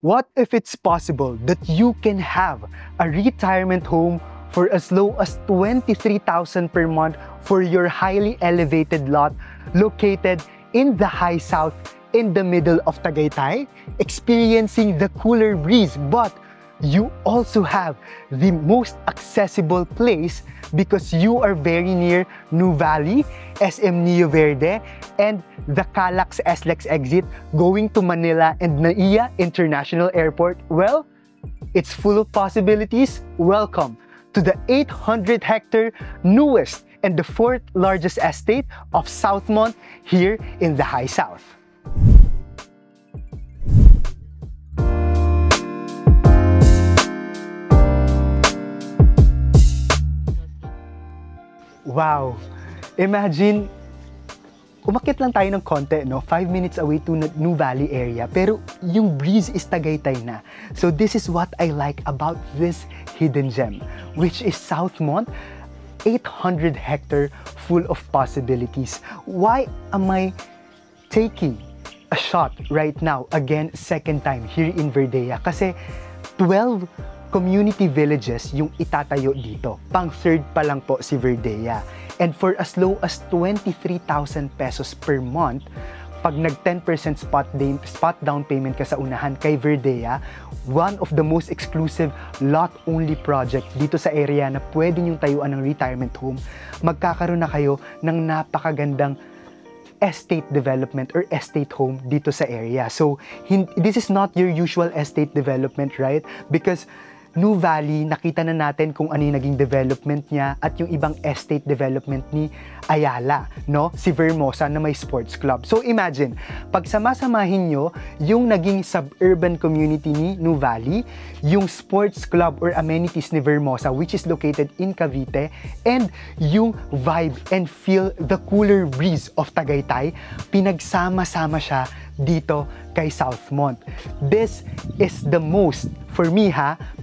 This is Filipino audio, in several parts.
What if it's possible that you can have a retirement home for as low as 23,000 per month for your highly elevated lot located in the high south in the middle of Tagaytay, experiencing the cooler breeze, but you also have the most accessible place because you are very near Nuvali, SM Neo Verde, and the Calax SLEX exit going to Manila and NAIA International Airport. Well, it's full of possibilities. Welcome to the 800-hectare newest and the fourth largest estate of Southmont here in the High South. Wow! Imagine, umakyat lang tayo ng konti, no? 5 minutes away to Nuvali area, pero yung breeze is Tagaytay na. So this is what I like about this hidden gem, which is Southmont, 800-hectare full of possibilities. Why am I taking a shot right now, again, second time here in Verdea? Kasi 12 community villages yung itatayo dito. Pang third pa lang po si Verdea. And for as low as 23,000 pesos per month, pag nag 10% spot down payment ka sa unahan kay Verdea, one of the most exclusive lot-only project dito sa area na pwede nyong tayuan ng retirement home, magkakaroon na kayo ng napakagandang estate development or estate home dito sa area. So, this is not your usual estate development, right? Because Nuvali, nakita na natin kung ano yung naging development niya at yung ibang estate development ni Ayala, no? Si Vermosa na may sports club. So imagine, pag samasamahin nyo yung naging suburban community ni Nuvali, yung sports club or amenities ni Vermosa which is located in Cavite, and yung vibe and feel the cooler breeze of Tagaytay, pinagsama-sama siya dito kay Southmont. This is the most, for me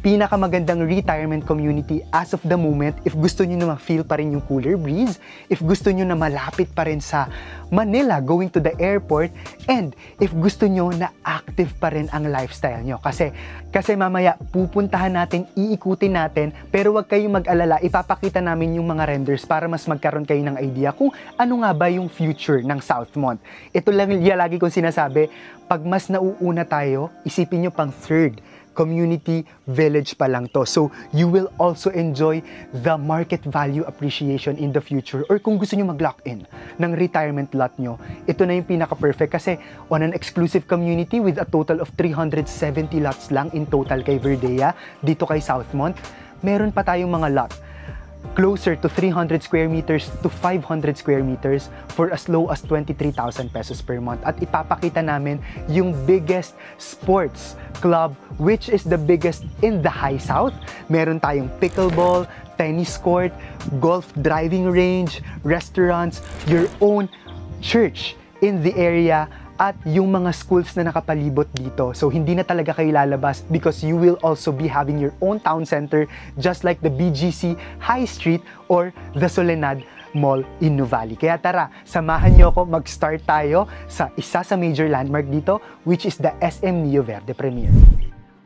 pinakamagandang retirement community as of the moment if gusto nyo na ma-feel pa rin yung cooler breeze, if gusto nyo na malapit pa rin sa Manila going to the airport, and if gusto nyo na active pa rin ang lifestyle nyo. Kasi mamaya pupuntahan natin, iikutin natin, pero wag kayong mag-alala, ipapakita namin yung mga renders para mas magkaroon kayo ng idea kung ano nga ba yung future ng Southmont. Ito lang lagi kong sinasabi, pag mas nauuna tayo, isipin nyo pang third community village pa lang to. So, you will also enjoy the market value appreciation in the future, or kung gusto nyo mag-lock in ng retirement lot nyo, ito na yung pinaka-perfect kasi on an exclusive community with a total of 370 lots lang in total kay Verdea, dito kay Southmont, meron pa tayong mga lot closer to 300 square meters to 500 square meters for as low as 23,000 pesos per month. At ipapakita namin yung biggest sports club which is the biggest in the High South. Meron tayong pickleball, tennis court, golf driving range, restaurants, your own church in the area, at yung mga schools na nakapalibot dito. So, hindi na talaga kayo lalabas because you will also be having your own town center just like the BGC High Street or the Soledad Mall in Nuvali. Kaya tara, samahan nyo ako, mag-start tayo sa isa sa major landmark dito, which is the SM Neo Verde Premier.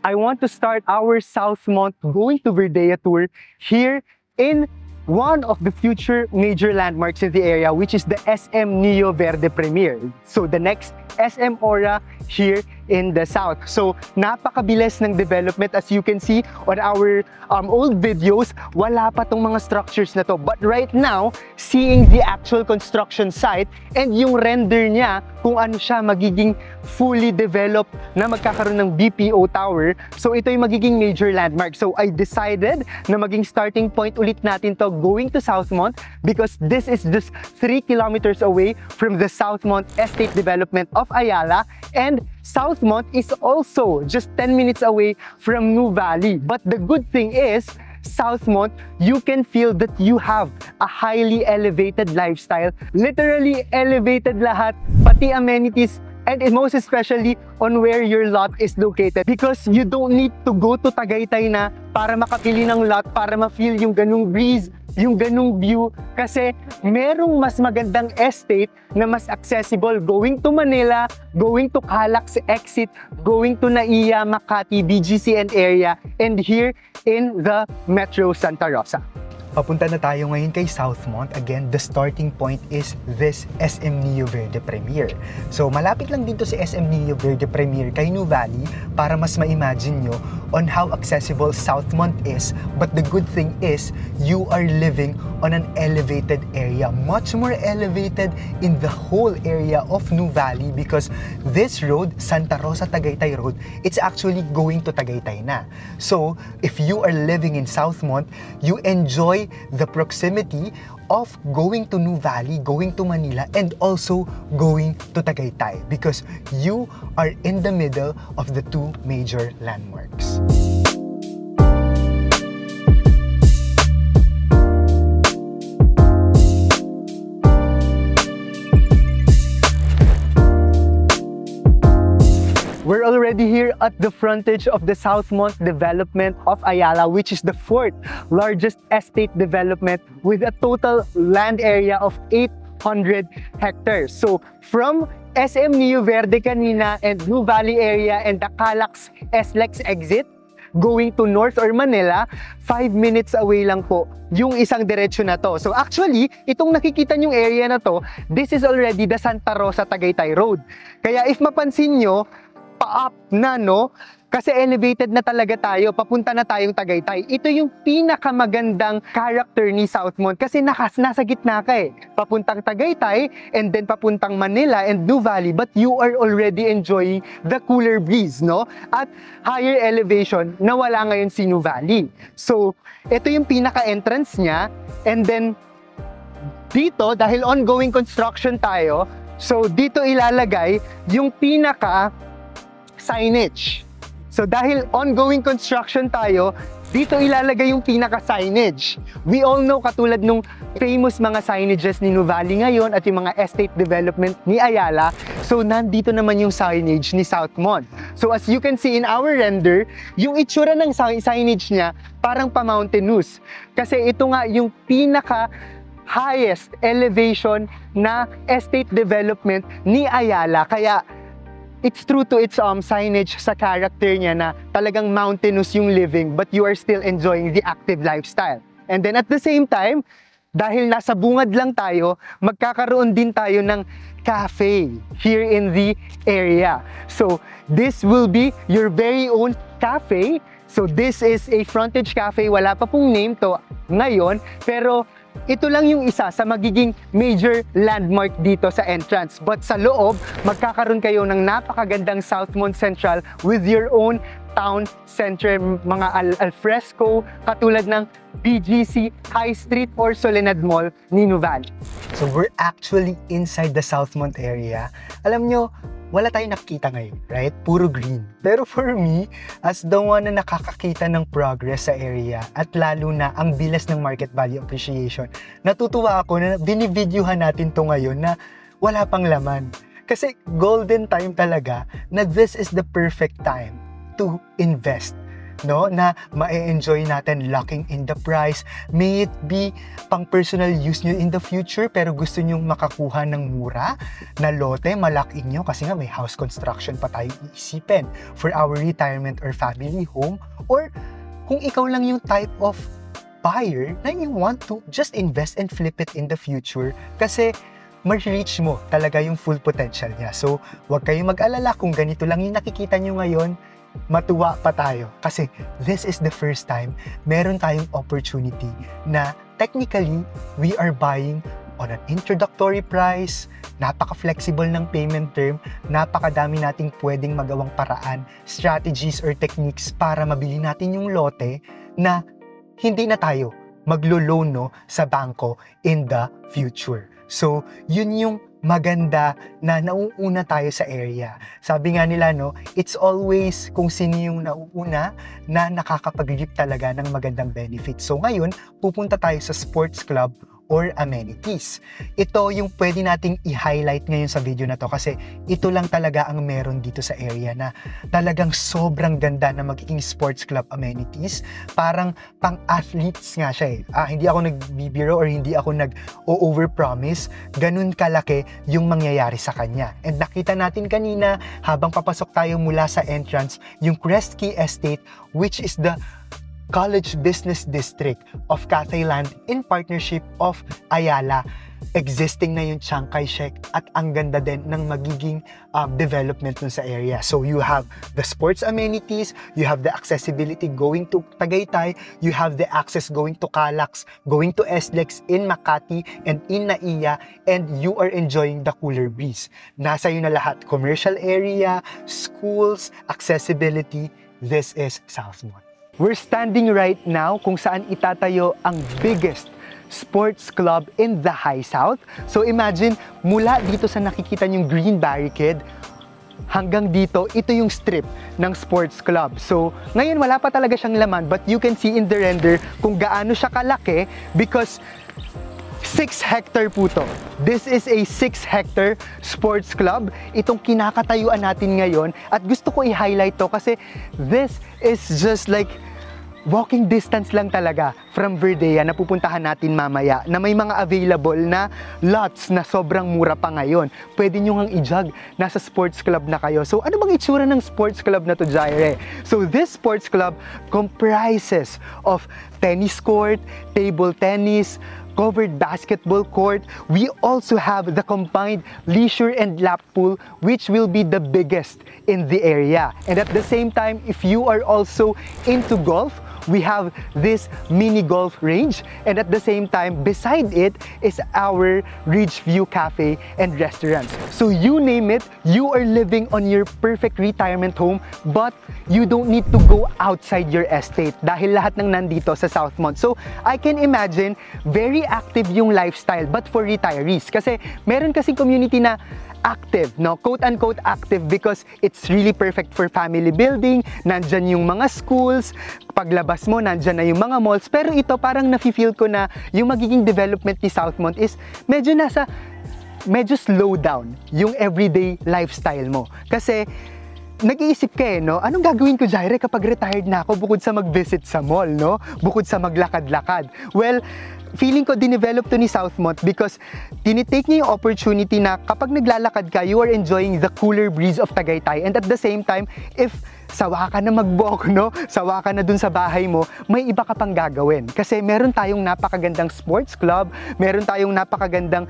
I want to start our Southmont going to Verdea tour here in one of the future major landmarks in the area, which is the SM Neo Verde Premier. So the next SM Aura here in the south. So napakabilis ng development, as you can see on our old videos, wala pa tong mga structures na to. But right now, seeing the actual construction site and yung render niya kung ano siya magiging fully developed na magkakaroon ng BPO tower, so ito yung magiging major landmark. So I decided na maging starting point ulit natin to going to Southmont because this is just 3 kilometers away from the Southmont Estate Development of Ayala, and Southmont is also just 10 minutes away from Nuvali. But the good thing is, Southmont, you can feel that you have a highly elevated lifestyle. Literally elevated lahat, pati amenities, and most especially on where your lot is located, because you don't need to go to Tagaytay na para makapili ng lot, para ma-feel yung ganung breeze, yung ganung view kasi merong mas magandang estate na mas accessible going to Manila, going to Calax exit, going to Naiya, Makati, BGCN area, and here in the Metro Santa Rosa. Papunta na tayo ngayon kay Southmont. Again, the starting point is this SM Neo Verde Premier. So, malapit lang dito si SM Neo Verde Premier kay New Valley para mas ma-imagine nyo on how accessible Southmont is. But the good thing is, you are living on an elevated area. Much more elevated in the whole area of New Valley because this road, Santa Rosa Tagaytay Road, it's actually going to Tagaytay na. So, if you are living in Southmont, you enjoy the proximity of going to New Valley, going to Manila, and also going to Tagaytay because you are in the middle of the two major landmarks. We're already here at the frontage of the Southmont development of Ayala, which is the 4th largest estate development with a total land area of 800 hectares. So from SM Neo Verde kanina and New Valley area and the Calax SLEX exit, going to North or Manila, 5 minutes away lang po yung isang diretsyo na to. So actually, itong nakikita nyong area na to, this is already the Santa Rosa Tagaytay Road. Kaya if mapansin nyo, pa-up na, no? Kasi elevated na talaga tayo, papunta na tayong Tagaytay. Ito yung pinakamagandang character ni Southmont kasi nasa gitna ka eh. Papuntang Tagaytay and then papuntang Manila and New Valley, but you are already enjoying the cooler breeze, no? At higher elevation na wala ngayon si New Valley. So, ito yung pinaka-entrance niya and then dito, dahil ongoing construction tayo, so dito ilalagay yung pinaka signage. So dahil ongoing construction tayo, dito ilalagay yung pinaka-signage. We all know katulad nung famous mga signages ni New Valley ngayon at yung mga estate development ni Ayala. So nandito naman yung signage ni Southmont. So as you can see in our render, yung itsura ng signage niya parang pa-mountainous. Kasi ito nga yung pinaka-highest elevation na estate development ni Ayala. Kaya it's true to its signage sa character niya na talagang mountainous yung living but you are still enjoying the active lifestyle. And then at the same time, dahil nasa bungad lang tayo, magkakaroon din tayo ng cafe here in the area. So this will be your very own cafe. So this is a frontage cafe, wala pa pong name to ngayon, pero ito lang yung isa sa magiging major landmark dito sa entrance. But sa loob, magkakaroon kayo ng napakagandang Southmont Central with your own town center, mga alfresco, katulad ng BGC, High Street, or Soledad Mall ni New Valley. So we're actually inside the Southmont area. Alam nyo, wala tayong nakikita ngayon, right? Puro green. Pero for me, as the one na nakakakita ng progress sa area at lalo na ang bilis ng market value appreciation, natutuwa ako na binivideohan natin to ngayon na wala pang laman. Kasi golden time talaga na this is the perfect time to invest. No, na ma-enjoy natin locking in the price. May it be pang personal use nyo in the future pero gusto nyo makakuha ng mura na lote, ma-lock in nyo kasi nga may house construction pa tayo iisipin for our retirement or family home, or kung ikaw lang yung type of buyer na you want to just invest and flip it in the future kasi ma-reach mo talaga yung full potential niya. So, huwag kayong mag-alala kung ganito lang yung nakikita nyo ngayon, matuwa pa tayo kasi this is the first time meron tayong opportunity na technically we are buying on an introductory price, napaka-flexible ng payment term, napakadami nating pwedeng magawang paraan, strategies or techniques para mabili natin yung lote na hindi na tayo maglo-loan no, sa bangko in the future. So, yun yung maganda na nauuna tayo sa area. Sabi nga nila, no, it's always kung sino yung nauuna na nakakapag-reap talaga ng magandang benefits. So ngayon, pupunta tayo sa sports club or amenities. Ito yung pwede nating i-highlight ngayon sa video na to kasi ito lang talaga ang meron dito sa area na talagang sobrang ganda na magiging sports club amenities. Parang pang-athletes nga siya hindi ako nagbibiro or hindi ako nag-over-promise. Ganun kalaki yung mangyayari sa kanya. And nakita natin kanina habang papasok tayo mula sa entrance, yung Kresge Estate, which is the College Business District of Cathay Land in partnership of Ayala. Existing na yung Chiang Kai-shek at ang ganda din ng magiging development nun sa area. So you have the sports amenities, you have the accessibility going to Tagaytay, you have the access going to Calax, going to SLEX in Makati and in Naiya, and you are enjoying the cooler breeze. Nasa yun na lahat, commercial area, schools, accessibility. This is Southmont. We're standing right now kung saan itatayo ang biggest sports club in the High South. So imagine, mula dito sa nakikita niyong green barricade, hanggang dito, ito yung strip ng sports club. So ngayon wala pa talaga siyang laman, but you can see in the render kung gaano siya kalaki because 6-hectare po to. This is a 6-hectare sports club. Itong kinakatayuan natin ngayon. At gusto ko i-highlight to kasi this is just like walking distance lang talaga from Verdea na pupuntahan natin mamaya na may mga available na lots na sobrang mura pa ngayon. Pwede nyo ngang i-jog. Nasa sports club na kayo. So ano bang itsura ng sports club na to, Jaire? So this sports club comprises of tennis court, table tennis, covered basketball court. We also have the combined leisure and lap pool, which will be the biggest in the area. And at the same time, if you are also into golf, we have this mini golf range, and at the same time beside it is our Ridgeview Cafe and restaurants. So you name it, you are living on your perfect retirement home, but you don't need to go outside your estate dahil lahat ng nandito sa Southmont. So I can imagine very active yung lifestyle, but for retirees kasi meron kasing community na active, no? Quote-unquote active because it's really perfect for family building. Nandyan yung mga schools, paglabas mo, nandyan na yung mga malls. Pero ito parang nafe-feel ko na yung magiging development ni Southmont is medyo slow down yung everyday lifestyle mo. Kasi nag-iisip ka no? Anong gagawin ko, Jaire, kapag retired na ako bukod sa mag-visit sa mall, no? Bukod sa maglakad-lakad. Well, feeling ko dinevelop to ni Southmont because tinitake niya yung opportunity na kapag naglalakad ka, you are enjoying the cooler breeze of Tagaytay, and at the same time, if sawa ka na mag-walk, no? Sawa ka na dun sa bahay mo, may iba ka pang gagawin. Kasi meron tayong napakagandang sports club, meron tayong napakagandang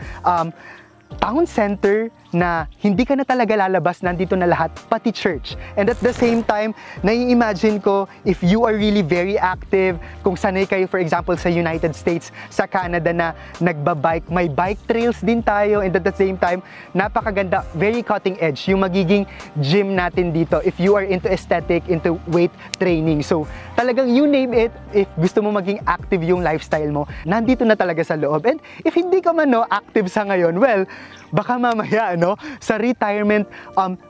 town center na hindi ka na talaga lalabas, nandito na lahat, pati church. And at the same time, nai-imagine ko, if you are really very active, kung sanay kayo for example sa United States, sa Canada na nagbabike, may bike trails din tayo, and at the same time, napakaganda, very cutting edge, yung magiging gym natin dito if you are into aesthetic, into weight training. So, talagang you name it, if gusto mo maging active yung lifestyle mo, nandito na talaga sa loob. And if hindi ka man active sa ngayon, well, baka mamaya sa retirement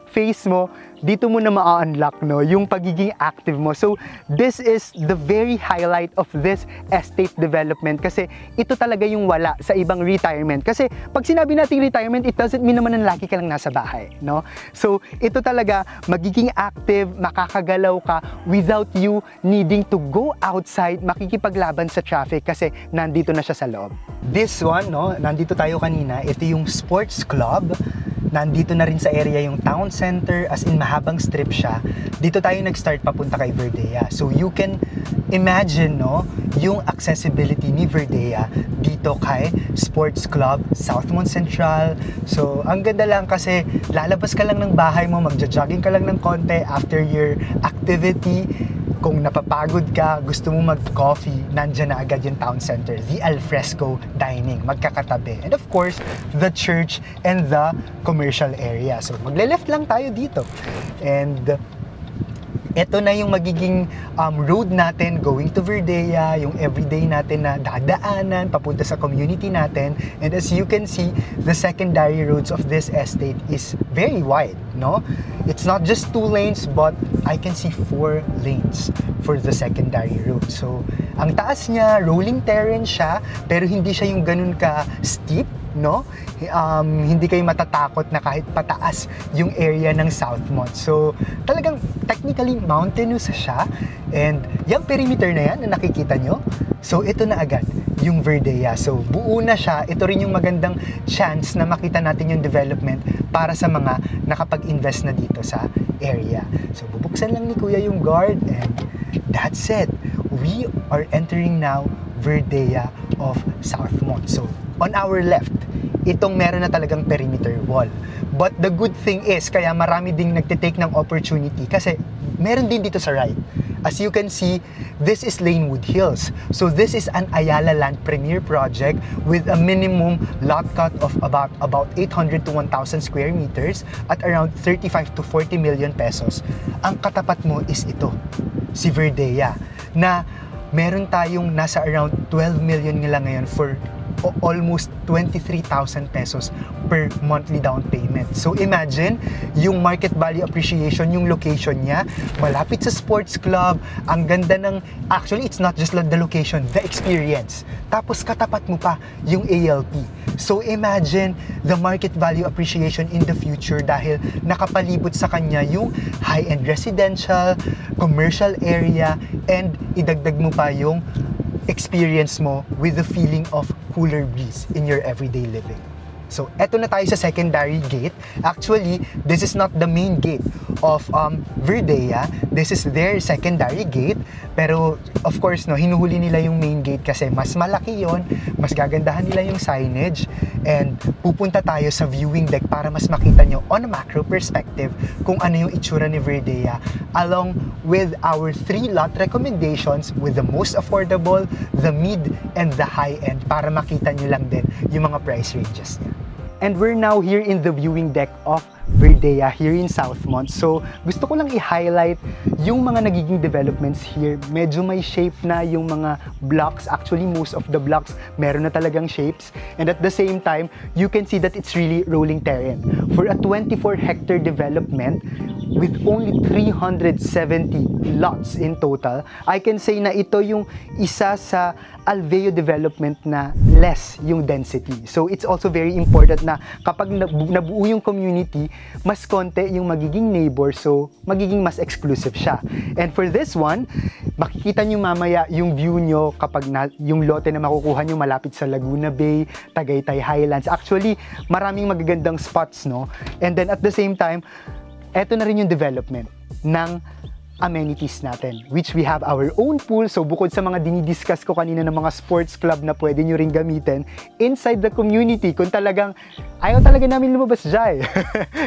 phase mo, dito mo na ma-unlock yung pagiging active mo. So this is the very highlight of this estate development kasi ito talaga yung wala sa ibang retirement. Kasi pag sinabi natin retirement, it doesn't mean naman na lagi ka lang nasa bahay, no? So ito talaga, magiging active, makakagalaw ka without you needing to go outside, makikipaglaban sa traffic kasi nandito na siya sa loob. This one, nandito tayo kanina, ito yung sports club. Nandito na rin sa area yung town center, as in mahabang strip siya. Dito tayo nag-start papunta kay Verdea. So you can imagine yung accessibility ni Verdea dito kay Sports Club Southmont Central. So ang ganda lang kasi lalabas ka lang ng bahay mo, magja-jogging ka lang ng konti after your activity. Kung napapagod ka, gusto mo mag-coffee, nandyan na agad yung town center, the alfresco dining, magkakatabi. And of course, the church and the commercial area. So magle-left lang tayo dito. And ito na yung magiging road natin going to Verdea, yung everyday natin na dadaanan papunta sa community natin. And as you can see, the secondary roads of this estate is very wide, no? It's not just 2 lanes, but I can see 4 lanes for the secondary road. So, ang taas niya, rolling terrain siya, pero hindi siya yung ganun ka steep, no? Hindi kayo matatakot na kahit pataas yung area ng Southmont. So, talagang technically mountainous siya. And yung perimeter na yan na nakikita nyo, so ito na agad yung Verdea. So, buo na siya. Ito rin yung magandang chance na makita natin yung development para sa mga nakapag-invest na dito sa area. So, bubuksan lang ni Kuya yung guard and that's it. We are entering now Verdea of Southmont. So, on our left, itong meron na talagang perimeter wall. But the good thing is, kaya marami ding nagtitake ng opportunity kasi meron din dito sa right. As you can see, this is Lanewood Hills. So this is an Ayala Land Premier project with a minimum lot cut of about 800 to 1,000 square meters at around 35 to 40 million pesos. Ang katapat mo is ito, si Verdea, na meron tayong nasa around 12 million nila ngayon for almost 23,000 pesos per monthly down payment. So imagine, yung market value appreciation, yung location niya, malapit sa sports club, ang ganda ng, actually it's not just the location, the experience. Tapos katapat mo pa yung ALP. So imagine the market value appreciation in the future dahil nakapalibot sa kanya yung high-end residential, commercial area, and idagdag mo pa yung experience mo with the feeling of cooler breeze in your everyday living. So, eto na tayo sa secondary gate. Actually, this is not the main gate of Verdea. This is their secondary gate. Pero, of course, no, hinuhuli nila yung main gate kasi mas malaki yon, mas gagandahan nila yung signage, and pupunta tayo sa viewing deck para mas makita nyo on a macro perspective kung ano yung itsura ni Verdea, along with our 3 lot recommendations with the most affordable, the mid, and the high end para makita nyo lang din yung mga price ranges niya. And we're now here in the viewing deck of Verdea here in Southmont. So, gusto ko lang i-highlight yung mga nagiging developments here. Medyo may shape na yung mga blocks. Actually, most of the blocks meron na talagang shapes. And at the same time, you can see that it's really rolling terrain. For a 24-hectare development, with only 370 lots in total, I can say na ito yung isa sa Alveo development na less yung density. So it's also very important na kapag nabuo yung community, mas konti yung magiging neighbor, so magiging mas exclusive siya. And for this one, makikita nyo mamaya yung view nyo kapag yung lote na makukuha nyo malapit sa Laguna Bay, Tagaytay Highlands. Actually, maraming magagandang spots, no? And then at the same time, eto na rin yung development ng amenities natin, which we have our own pool. So bukod sa mga dinidiscuss ko kanina ng mga sports club na pwede nyo rin gamitin inside the community, kung talagang ayaw talaga namin lumabas dyan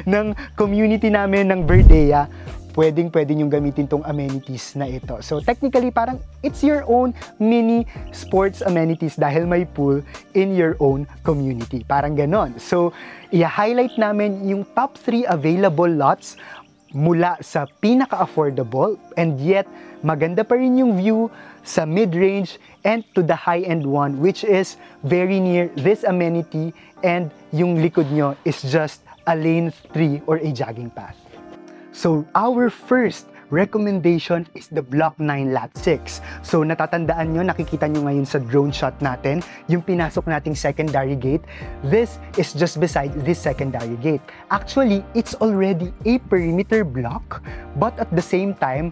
ng community namin ng Verdea, pwede nyong gamitin tong amenities na ito. So technically, parang it's your own mini sports amenities dahil may pool in your own community. Parang ganon. So, i-highlight namin yung top 3 available lots mula sa pinaka-affordable and yet maganda pa rin yung view sa mid-range and to the high-end one, which is very near this amenity, and yung likod nyo is just a lane 3 or a jogging path. So, our first recommendation is the Block 9 Lot 6. So, natatandaan nyo, nakikita nyo ngayon sa drone shot natin, yung pinasok nating secondary gate. This is just beside this secondary gate. Actually, it's already a perimeter block, but at the same time,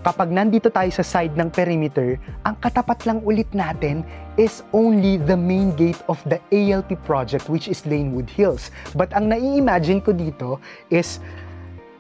kapag nandito tayo sa side ng perimeter, ang katapat lang ulit natin is only the main gate of the ALP project, which is Lanewood Hills. But ang nai-imagine ko dito is,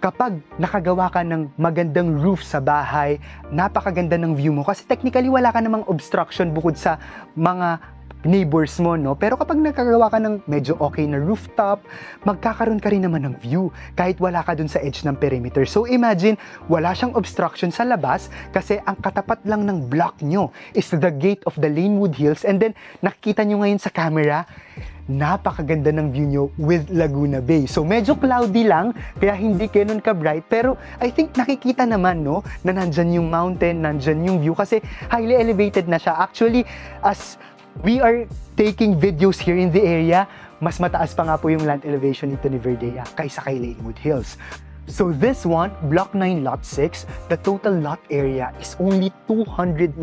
kapag nakagawa ka ng magandang roof sa bahay, napakaganda ng view mo. Kasi technically, wala ka namang obstruction bukod sa mga neighbors mo, no? Pero kapag nakagawa ka ng medyo okay na rooftop, magkakaroon ka rin naman ng view kahit wala ka dun sa edge ng perimeter. So imagine, wala siyang obstruction sa labas kasi ang katapat lang ng block nyo is the gate of the Lanewood Hills, and then nakikita nyo ngayon sa camera, napakaganda ng view nyo with Laguna Bay. So medyo cloudy lang, kaya hindi ganun ka-bright, pero I think nakikita naman, no, na nandyan yung mountain, nandyan yung view kasi highly elevated na siya. Actually, as we are taking videos here in the area, mas mataas pa nga po yung land elevation nito ni Verdea kaysa kay Lanewood Hills. So this one, Block 9 Lot 6, the total lot area is only 293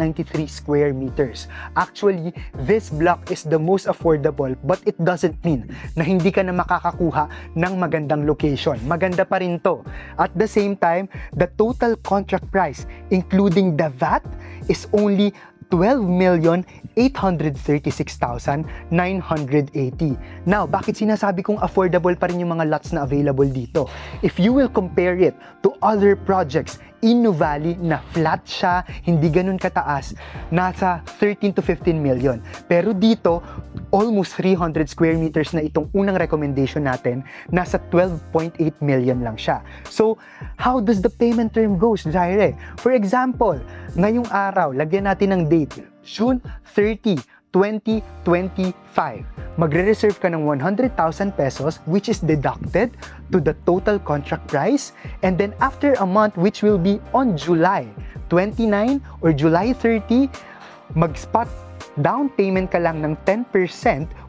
square meters. Actually, this block is the most affordable, but it doesn't mean na hindi ka na makakakuha ng magandang location. Maganda pa rin to. At the same time, the total contract price, including the VAT, is only 12,836,980. Now, bakit sinasabi kong affordable pa rin yung mga lots na available dito? If you will compare it to other projects in Nuvali na flat siya, hindi ganun kataas, nasa 13 to 15 million. Pero dito, almost 300 square meters na itong unang recommendation natin, nasa 12.8 million lang siya. So, how does the payment term goes, Jaire? For example, ngayong araw, lagyan natin ng date, June 30, 2025. Magre-reserve ka ng 100,000 pesos which is deducted to the total contract price, and then after a month, which will be on July 29 or July 30, mag-spot down payment ka lang ng 10%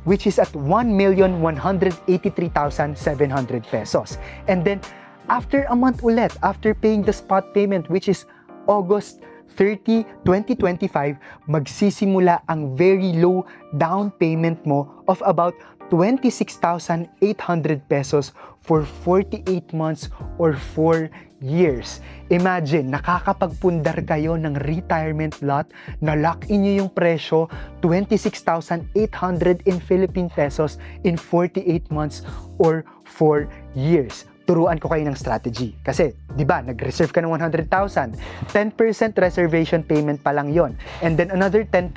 which is at 1,183,700 pesos. And then after a month ulit, after paying the spot payment which is August 30, 2025, magsisimula ang very low down payment mo of about 26,800 pesos for 48 months or 4 years. Imagine, nakakapagpundar kayo ng retirement lot na lock-in nyo yung presyo, 26,800 in Philippine pesos in 48 months or 4 years. Turuan ko kayo ng strategy. Kasi, di ba, nag-reserve ka ng 100,000. 10% reservation payment pa lang yon. And then another 10%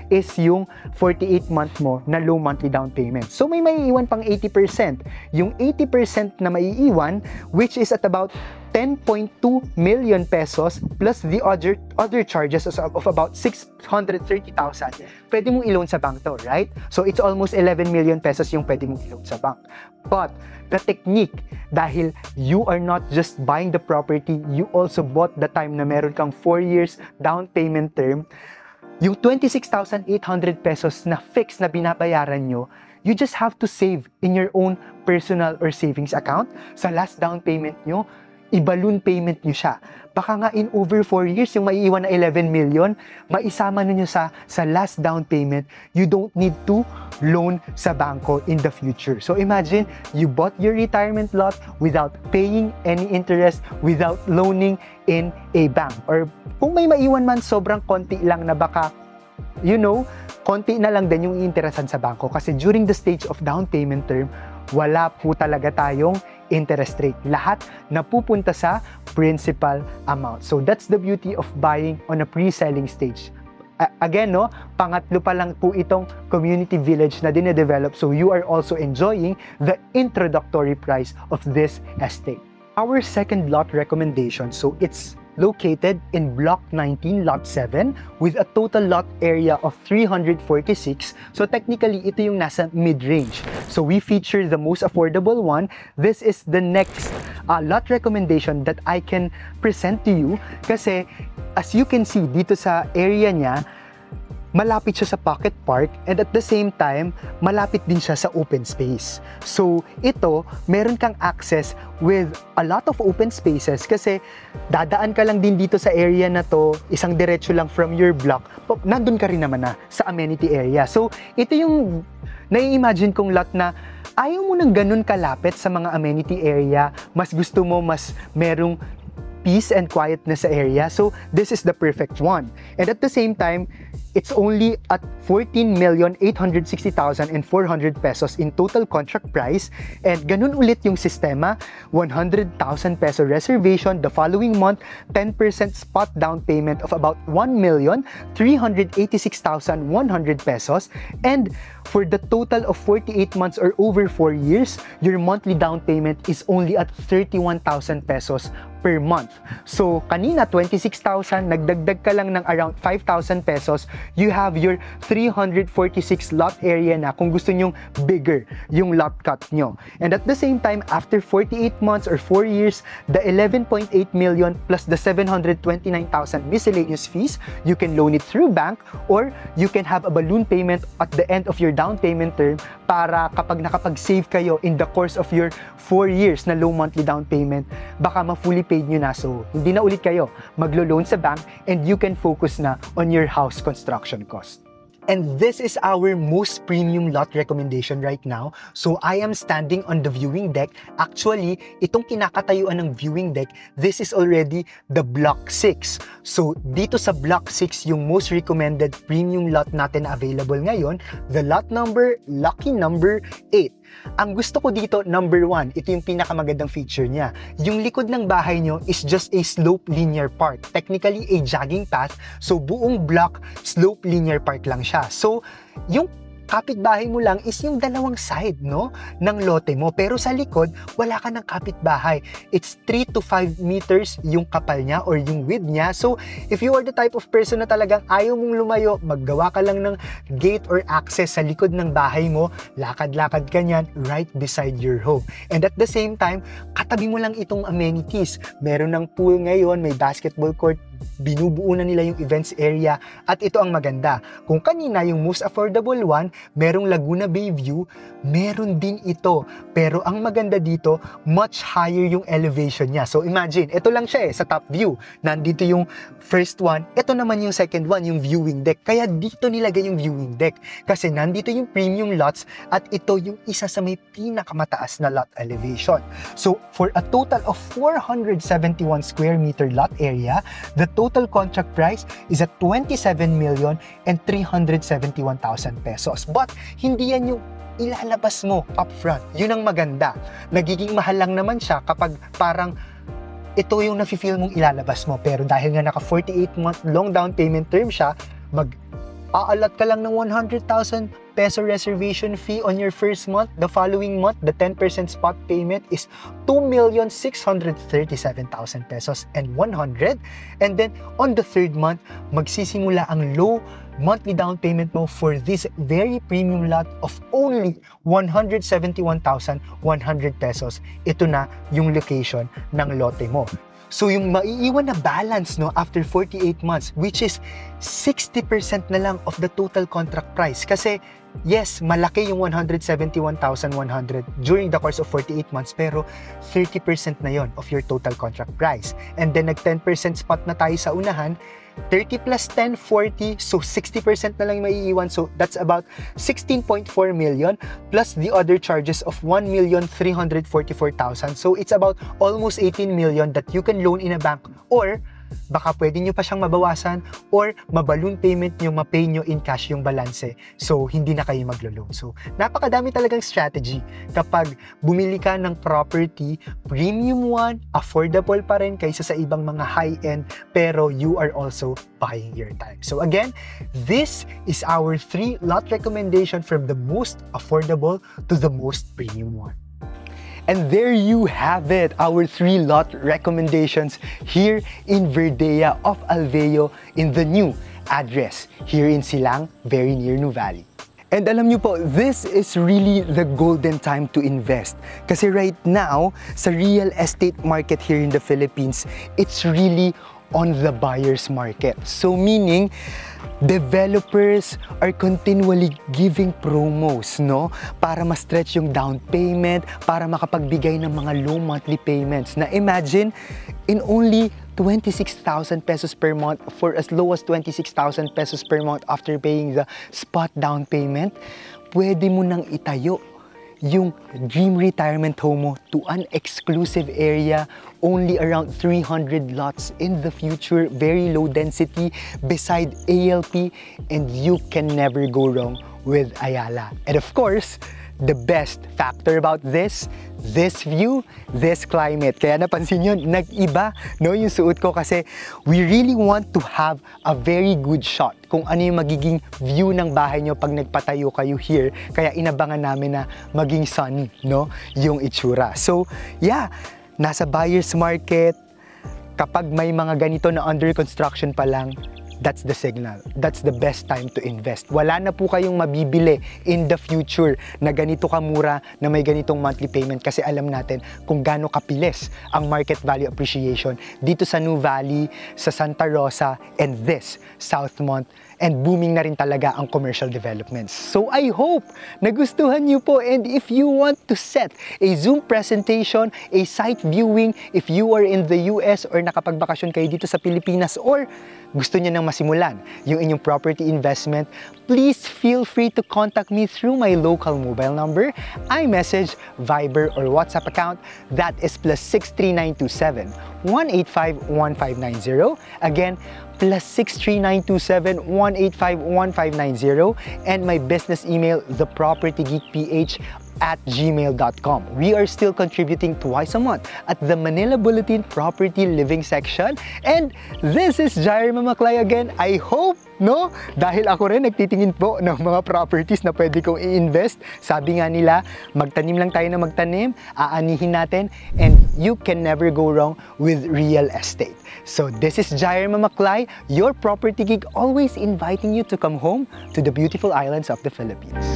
is yung 48-month mo na low monthly down payment. So, may maiiwan pang 80%. Yung 80% na maiiwan, which is at about 10.2 million pesos plus the other charges of about 630,000, pwede mong i-loan sa bank to, right? So, it's almost 11 million pesos yung pwede mong i-loan sa bank. But, the technique, dahil you are not just buying the property, you also bought the time na meron kang 4 years down payment term, yung 26,800 pesos na fixed na binabayaran nyo, you just have to save in your own personal or savings account. Sa last down payment nyo, i-balloon payment nyo siya. Baka nga in over 4 years, yung maiiwan na 11 million, maisama nyo sa last down payment, you don't need to loan sa bangko in the future. So imagine, you bought your retirement lot without paying any interest, without loaning in a bank. Or kung may maiwan man, sobrang konti lang na baka, you know, konti na lang din yung interesan sa bangko. Kasi during the stage of down payment term, wala po talaga tayong interest rate. Lahat napupunta sa principal amount. So that's the beauty of buying on a pre-selling stage. Again, no, pangatlo pa lang po itong community village na dinedevelop. So you are also enjoying the introductory price of this estate. Our second lot recommendation, so it's located in Block 19, Lot 7, with a total lot area of 346. So technically, ito yung nasa mid-range. So we feature the most affordable one. This is the next lot recommendation that I can present to you. Kasi, as you can see, dito sa area niya, malapit siya sa pocket park, and at the same time, malapit din siya sa open space. So, ito, meron kang access with a lot of open spaces kasi dadaan ka lang din dito sa area na to, isang diretso lang from your block, nandun ka rin naman na sa amenity area. So, ito yung nai-imagine kong lot na ayaw mo nang ganun kalapit sa mga amenity area, mas gusto mo mas merong peace and quietness sa area. So this is the perfect one. And at the same time, it's only at 14,860,400 pesos in total contract price. And ganun ulit yung sistema, 100,000 peso reservation the following month, 10% spot down payment of about 1,386,100 pesos. And for the total of 48 months or over 4 years, your monthly down payment is only at 31,000 pesos per month. So, kanina 26,000, nagdagdag ka lang ng around 5,000 pesos, you have your 346 lot area na kung gusto nyong bigger yung lot cut nyo. And at the same time, after 48 months or 4 years, the 11.8 million plus the 729,000 miscellaneous fees, you can loan it through bank or you can have a balloon payment at the end of your down payment term para kapag nakapag-save kayo in the course of your 4 years na low monthly down payment, baka ma-fully paid nyo na. So, hindi na ulit kayo maglo-loan sa bank and you can focus na on your house construction cost. And this is our most premium lot recommendation right now. So I am standing on the viewing deck. Actually, itong kinakatayuan ng viewing deck, this is already the Block 6. So dito sa Block 6, yung most recommended premium lot natin na available ngayon, the lot number, lucky number 8. Ang gusto ko dito, number 1, ito yung pinakamagandang feature niya. Yung likod ng bahay nyo is just a slope linear park. Technically, a jogging path. So, buong block, slope linear park lang siya. So, yung kapitbahay mo lang is yung dalawang side, no, ng lote mo. Pero sa likod, wala ka ng kapitbahay. It's 3 to 5 meters yung kapal niya or yung width niya. So, if you are the type of person na talagang ayaw mong lumayo, maggawa ka lang ng gate or access sa likod ng bahay mo, lakad-lakad ka niyan right beside your home. And at the same time, katabi mo lang itong amenities. Meron ng pool ngayon, may basketball court, binubuo na nila yung events area, at ito ang maganda. Kung kanina yung most affordable one, merong Laguna Bay view, meron din ito. Pero ang maganda dito, much higher yung elevation niya. So imagine, ito lang siya sa top view. Nandito yung first one, ito naman yung second one, yung viewing deck. Kaya dito nilagay yung viewing deck. Kasi nandito yung premium lots at ito yung isa sa may pinakamataas na lot elevation. So for a total of 471 square meter lot area, the total contract price is at 27,371,000 pesos. But hindi yan yung ilalabas mo upfront. Yun ang maganda. Nagiging mahal lang naman siya kapag parang ito yung nafe-feel mong ilalabas mo. Pero dahil nga naka 48-month long down payment term siya, aalat ka lang ng 100,000 peso reservation fee on your first month. The following month, the 10% spot payment is 2,637,000 pesos and 100. And then on the third month, magsisimula ang low monthly down payment mo for this very premium lot of only 171,100 pesos. Ito na yung location ng lote mo. So yung maiiwan na balance, no, after 48 months, which is 60% na lang of the total contract price. Kasi yes, malaki yung 171,100 during the course of 48 months, pero 30% na yon of your total contract price. And then nag 10% spot na tayo sa unahan, 30 plus 10, 40, so 60% na lang yung maiiwan. So that's about 16.4 million plus the other charges of 1,344,000. So it's about almost 18 million that you can loan in a bank, or baka pwede nyo pa siyang mabawasan or maballoon payment nyo, mapay nyo in cash yung balanse. So, hindi na kayo maglo-loan. So, napakadami talagang strategy. Kapag bumili ka ng property, premium one, affordable pa rin kaysa sa ibang mga high-end, pero you are also buying your time. So, again, this is our 3 lot recommendation from the most affordable to the most premium one. And there you have it, our 3 lot recommendations here in Verdea of Alveo in the new address here in Silang, very near Nuvali. And alam nyo po, this is really the golden time to invest. Kasi right now, sa real estate market here in the Philippines, it's really on the buyer's market. So meaning, developers are continually giving promos, no? Para ma-stretch yung down payment, para makapagbigay ng mga low monthly payments. Na imagine, in only 26,000 pesos per month, for as low as 26,000 pesos per month after paying the spot down payment, pwede mo nang itayo yung dream retirement home mo to an exclusive area, only around 300 lots in the future, very low density, beside ALP, and you can never go wrong with Ayala. And of course, the best factor about this view, this climate. Kaya napansin nyo, nag-iba no, yung suot ko kasi we really want to have a very good shot kung ano yung magiging view ng bahay nyo pag nagpatayo kayo here. Kaya inabangan namin na maging sunny, no, yung itsura. So, yeah, nasa buyer's market, kapag may mga ganito na under construction pa lang, that's the signal. That's the best time to invest. Wala na po kayong mabibili in the future na ganito kamura, na may ganitong monthly payment kasi alam natin kung gaano kapilis ang market value appreciation dito sa New Valley, sa Santa Rosa, and this Southmont, and booming na rin talaga ang commercial developments. So I hope nagustuhan niyo po, and if you want to set a Zoom presentation, a site viewing, if you are in the US or nakapagbakasyon kayo dito sa Pilipinas, or gusto niyo nang masimulan yung inyong property investment, please feel free to contact me through my local mobile number, iMessage, Viber, or WhatsApp account. That is +63927 185 1590. Again, +63927 185 1590, and my business email, thepropertygeekph@gmail.com. We are still contributing twice a month at the Manila Bulletin Property Living section. And this is Jair Mamaklay again. I hope, no? Dahil ako rin nagtitingin po ng mga properties na pwede kong i-invest. Sabi nga nila, magtanim lang tayo na magtanim, aanihin natin, and you can never go wrong with real estate. So this is Jair Mamaklay, your property geek, always inviting you to come home to the beautiful islands of the Philippines.